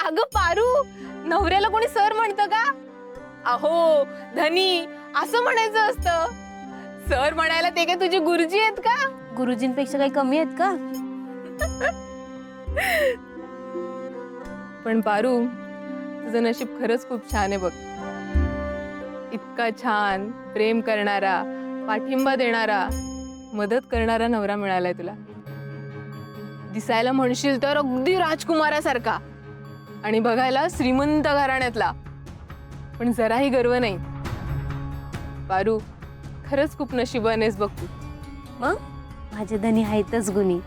अगं पारू, नवऱ्याला कोणी सर म्हणतं का? अहो धनी असं म्हणायचं असतं. सर म्हणायला ते काय तुझे गुरुजी आहेत का? गुरुजींपेक्षा काही कमी आहेत का? पण पारू, तुझं नशीब खरंच खूप छान आहे बघ. इतका छान प्रेम करणारा, पाठिंबा देणारा, मदत करणारा नवरा मिळालाय तुला. दिसायला म्हणशील तर अगदी राजकुमारासारखा आणि बघायला श्रीमंत घराण्यातला, पण जराही गर्व नाही. पारू, खरंच खूप नशिबान आहेस बघ तू. मग माझे धनी आहेतच गुणी.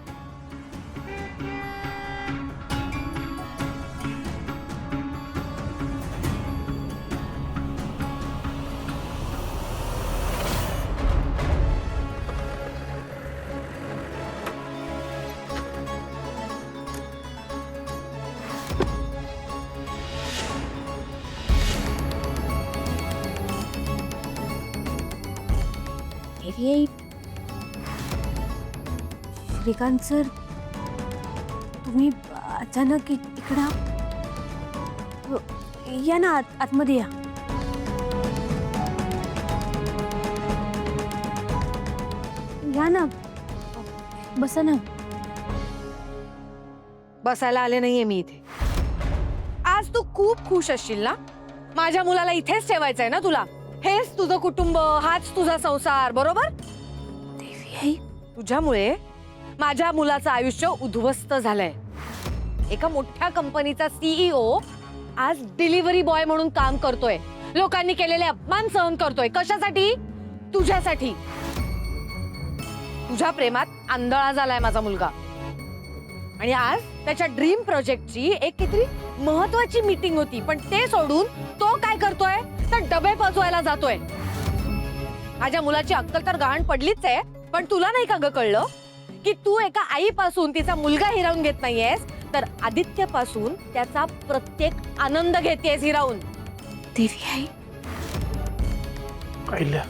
श्रीकांत सर, तुम्ही अचानक इकडं या ना, आतमध्ये या. या ना, बसा ना. बसायला आले नाहीये मी इथे. आज तू खूप खुश असशील ना? माझ्या मुलाला इथेच ठेवायचंय ना तुला? हेच तुझं कुटुंब, हाच तुझा संसार, बरोबर? देवी आई, तुझ्यामुळे माझ्या मुलाचं आयुष्य उद्ध्वस्त झालंय. एका मोठ्या कंपनीचा सीईओ आज डिलिव्हरी बॉय म्हणून काम करतोय. लोकांनी केलेले अपमान सहन करतोय. कशासाठी? तुझ्यासाठी. तुझ्या प्रेमात आंधळा झालाय माझा मुलगा. आणि आज त्याच्या ड्रीम प्रोजेक्टची एक किती महत्वाची मीटिंग होती, पण ते सोडून तो काय करतोय? तर डबे पोचवायला जातोय. माझ्या मुलाची अक्कल तर गहाण पडलीच आहे, पण तुला नाही का ग कळलं की तू एका आईपासून तिचा मुलगा हिरावून घेत नाहीयेस, तर आदित्यपासून त्याचा प्रत्येक आनंद घेतेस हिरावून. देवी आई, कायल्या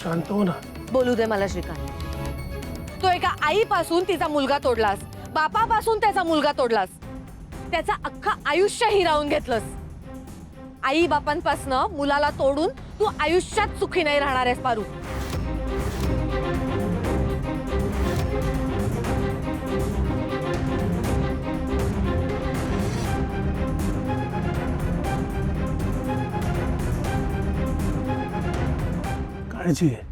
शांत हो ना. बोलू दे मला श्रीकांत. तो एका आईपासून तिचा मुलगा तोडलास, बापापासून त्याचा मुलगा तोडलास, त्याचा अख्खा आयुष्य हिरावून घेतलंस. आई बापांपासनं मुलाला तोडून तू आयुष्यात सुखी नाही राहणार आहेस पारू. काळजी आहे.